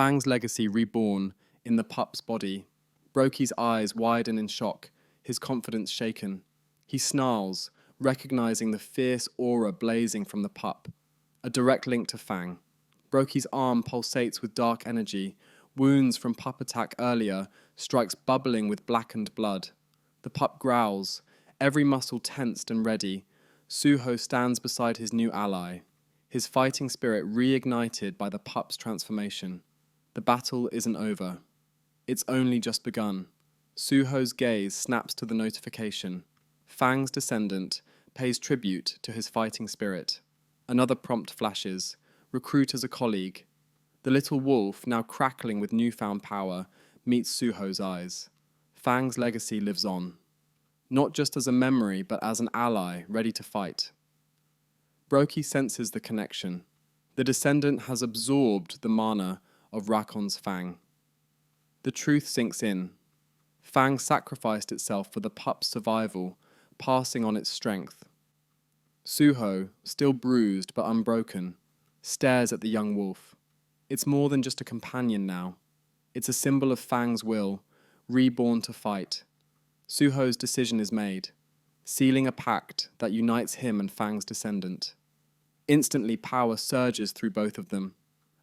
Fang's legacy reborn in the pup's body. Brokey's eyes widen in shock, his confidence shaken. He snarls, recognizing the fierce aura blazing from the pup, a direct link to Fang. Brokey's arm pulsates with dark energy. Wounds from pup attack earlier strikes bubbling with blackened blood. The pup growls, every muscle tensed and ready. Suho stands beside his new ally, his fighting spirit reignited by the pup's transformation. The battle isn't over. It's only just begun. Suho's gaze snaps to the notification. Fang's descendant pays tribute to his fighting spirit. Another prompt flashes. Recruit as a colleague. The little wolf, now crackling with newfound power, meets Suho's eyes. Fang's legacy lives on. Not just as a memory, but as an ally ready to fight. Brokey senses the connection. The descendant has absorbed the mana of Rakon's Fang. The truth sinks in. Fang sacrificed itself for the pup's survival, passing on its strength. Suho, still bruised but unbroken, stares at the young wolf. It's more than just a companion now. It's a symbol of Fang's will, reborn to fight. Suho's decision is made, sealing a pact that unites him and Fang's descendant. Instantly, power surges through both of them,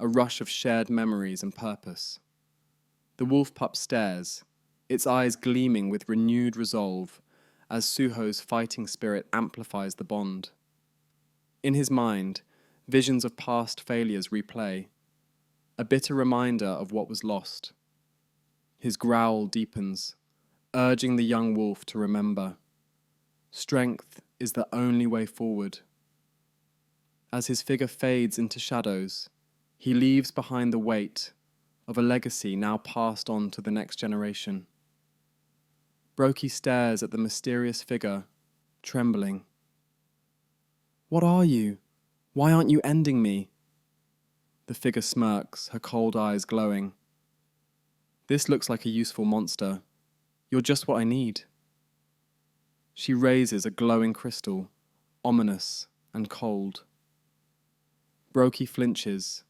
a rush of shared memories and purpose. The wolf pup stares, its eyes gleaming with renewed resolve as Suho's fighting spirit amplifies the bond. In his mind, visions of past failures replay, a bitter reminder of what was lost. His growl deepens, urging the young wolf to remember. Strength is the only way forward. As his figure fades into shadows, he leaves behind the weight of a legacy now passed on to the next generation. Brokey stares at the mysterious figure, trembling. "What are you? Why aren't you ending me?" The figure smirks, her cold eyes glowing. "This looks like a useful monster. You're just what I need." She raises a glowing crystal, ominous and cold. Brokey flinches,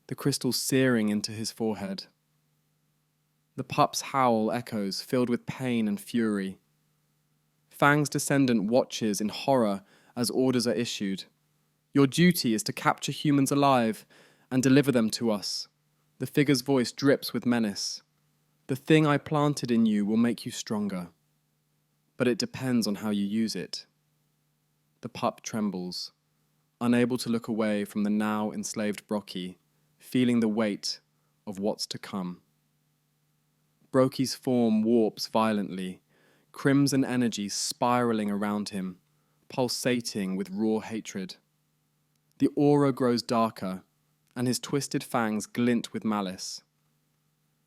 the crystal searing into his forehead. The pup's howl echoes, filled with pain and fury. Fang's descendant watches in horror as orders are issued. "Your duty is to capture humans alive and deliver them to us." The figure's voice drips with menace. "The thing I planted in you will make you stronger. But it depends on how you use it." The pup trembles, unable to look away from the now enslaved Brokey, feeling the weight of what's to come. Brokey's form warps violently, crimson energy spiraling around him, pulsating with raw hatred. The aura grows darker, and his twisted fangs glint with malice.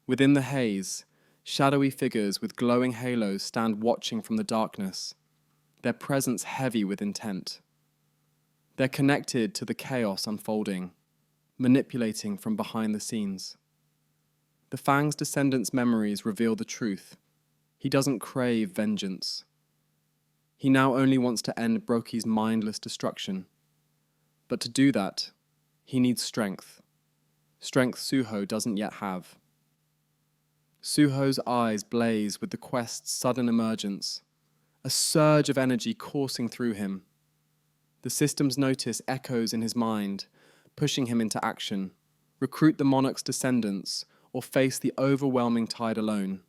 Within the haze, shadowy figures with glowing halos stand watching from the darkness, their presence heavy with intent. They're connected to the chaos unfolding, manipulating from behind the scenes. The Fang's descendant's memories reveal the truth. He doesn't crave vengeance. He now only wants to end Brokey's mindless destruction. But to do that, he needs strength. Strength Suho doesn't yet have. Suho's eyes blaze with the quest's sudden emergence, a surge of energy coursing through him. The system's notice echoes in his mind, pushing him into action. Recruit the monarch's descendants, or face the overwhelming tide alone.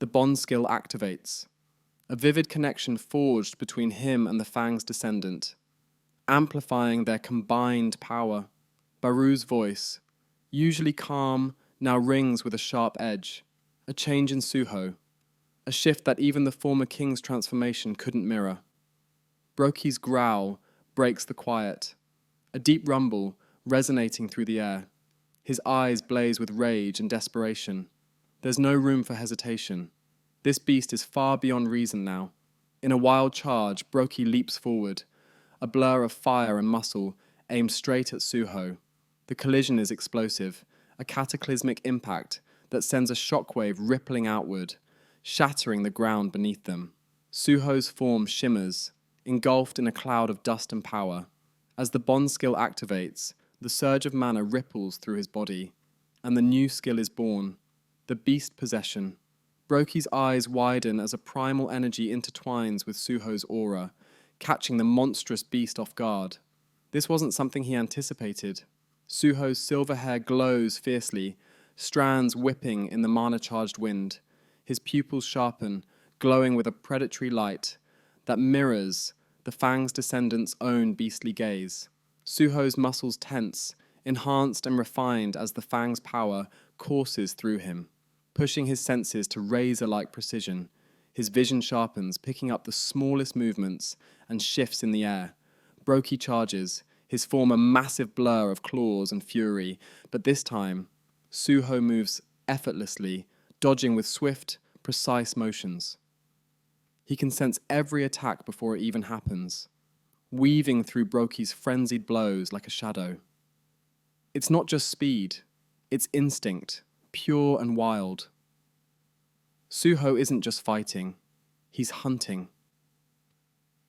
The bond skill activates, a vivid connection forged between him and the Fang's descendant, amplifying their combined power. Baru's voice, usually calm, now rings with a sharp edge, a change in Suho, a shift that even the former king's transformation couldn't mirror. Brokey's growl breaks the quiet, a deep rumble resonating through the air. His eyes blaze with rage and desperation. There's no room for hesitation. This beast is far beyond reason now. In a wild charge, Brokey leaps forward, a blur of fire and muscle aimed straight at Suho. The collision is explosive, a cataclysmic impact that sends a shockwave rippling outward, shattering the ground beneath them. Suho's form shimmers, engulfed in a cloud of dust and power. As the bond skill activates, the surge of mana ripples through his body, and the new skill is born, the beast possession. Broki's eyes widen as a primal energy intertwines with Suho's aura, catching the monstrous beast off guard. This wasn't something he anticipated. Suho's silver hair glows fiercely, strands whipping in the mana-charged wind. His pupils sharpen, glowing with a predatory light that mirrors the Fang's descendants' own beastly gaze. Suho's muscles tense, enhanced and refined as the Fang's power courses through him, pushing his senses to razor-like precision. His vision sharpens, picking up the smallest movements and shifts in the air. Broki charges, his form a massive blur of claws and fury, but this time, Suho moves effortlessly, dodging with swift, precise motions. He can sense every attack before it even happens, weaving through Broki's frenzied blows like a shadow. It's not just speed, it's instinct, pure and wild. Suho isn't just fighting, he's hunting.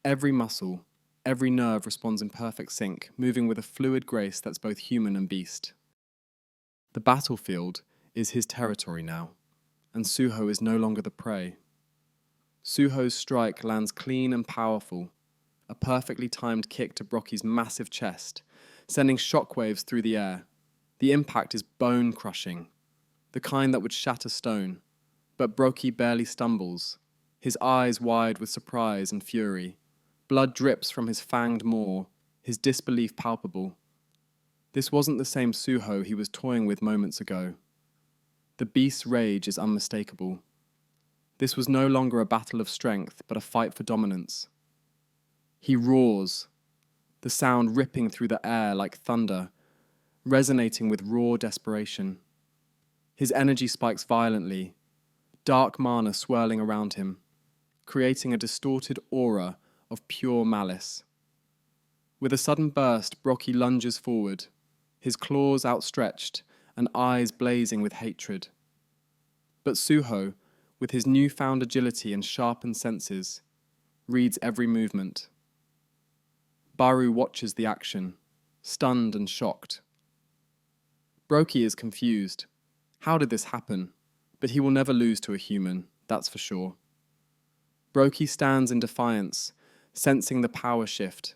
Every muscle, every nerve responds in perfect sync, moving with a fluid grace that's both human and beast. The battlefield is his territory now, and Suho is no longer the prey. Suho's strike lands clean and powerful, a perfectly timed kick to Broki's massive chest, sending shockwaves through the air. The impact is bone-crushing, the kind that would shatter stone. But Broki barely stumbles, his eyes wide with surprise and fury. Blood drips from his fanged maw, his disbelief palpable. This wasn't the same Suho he was toying with moments ago. The beast's rage is unmistakable. This was no longer a battle of strength, but a fight for dominance. He roars, the sound ripping through the air like thunder, resonating with raw desperation. His energy spikes violently, dark mana swirling around him, creating a distorted aura of pure malice. With a sudden burst, Broki lunges forward, his claws outstretched and eyes blazing with hatred. But Suho, with his newfound agility and sharpened senses, reads every movement. Baru watches the action, stunned and shocked. Broki is confused. How did this happen? But he will never lose to a human, that's for sure. Broki stands in defiance, sensing the power shift,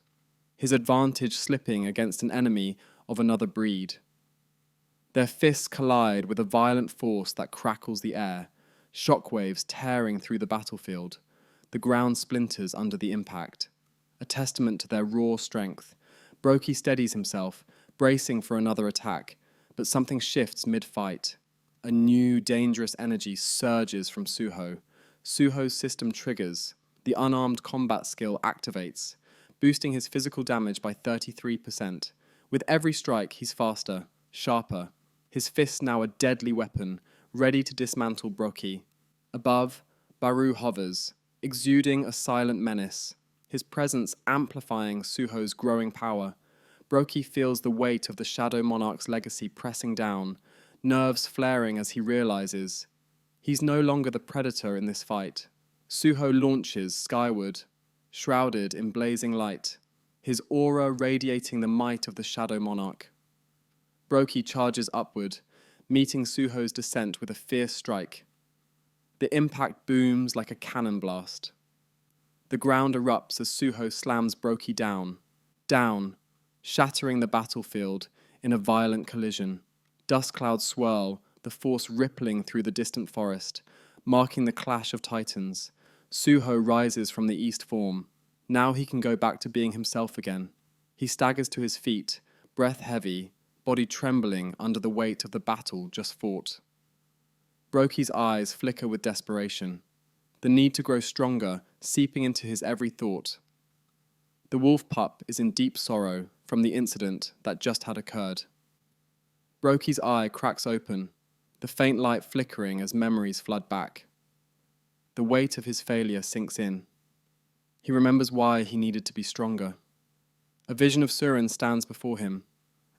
his advantage slipping against an enemy of another breed. Their fists collide with a violent force that crackles the air, shockwaves tearing through the battlefield. The ground splinters under the impact, a testament to their raw strength. Broki steadies himself, bracing for another attack, but something shifts mid-fight. A new, dangerous energy surges from Suho. Suho's system triggers. The unarmed combat skill activates, boosting his physical damage by 33%. With every strike, he's faster, sharper. His fist now a deadly weapon, ready to dismantle Broki. Above, Baru hovers, exuding a silent menace, his presence amplifying Suho's growing power. Broki feels the weight of the Shadow Monarch's legacy pressing down, nerves flaring as he realizes he's no longer the predator in this fight. Suho launches skyward, shrouded in blazing light, his aura radiating the might of the Shadow Monarch. Broki charges upward, meeting Suho's descent with a fierce strike. The impact booms like a cannon blast. The ground erupts as Suho slams Broki down, shattering the battlefield in a violent collision. Dust clouds swirl, the force rippling through the distant forest, marking the clash of titans. Suho rises from the east form. Now he can go back to being himself again. He staggers to his feet, breath heavy, body trembling under the weight of the battle just fought. Broki's eyes flicker with desperation, the need to grow stronger seeping into his every thought. The wolf pup is in deep sorrow from the incident that just had occurred. Broki's eye cracks open, the faint light flickering as memories flood back. The weight of his failure sinks in. He remembers why he needed to be stronger. A vision of Surin stands before him,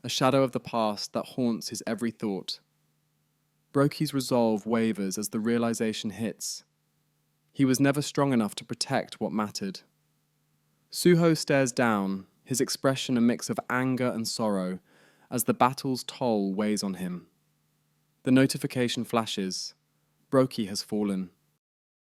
a shadow of the past that haunts his every thought. Broki's resolve wavers as the realization hits. He was never strong enough to protect what mattered. Suho stares down, his expression a mix of anger and sorrow, as the battle's toll weighs on him. The notification flashes. Brokey has fallen.